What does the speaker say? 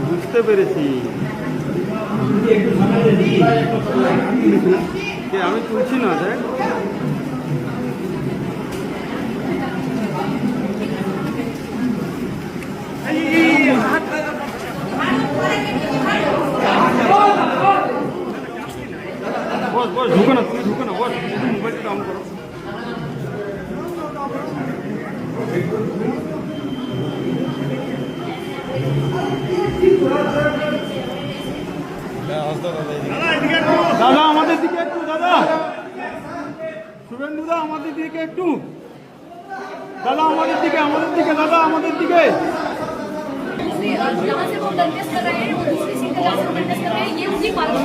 বুঝতে পেরেছি, আমি তুলছি না দেখ। বস বস, ঢুকো না, তুমি ঢুকো না, বস মোবাইলটা ডাউন করো। দাদা আমাদের দিকে একটু, দাদা শুভেন্দুদা আমাদের দিকে একটু, দাদা আমাদের দিকে, আমাদের দিকে, দাদা আমাদের দিকে। जहाँ से वो कंटेस्ट कर रहे हैं वो दूसरी सीट पे जहाँ से कंटेस्ट कर रहे हैं ये उनकी पार्टी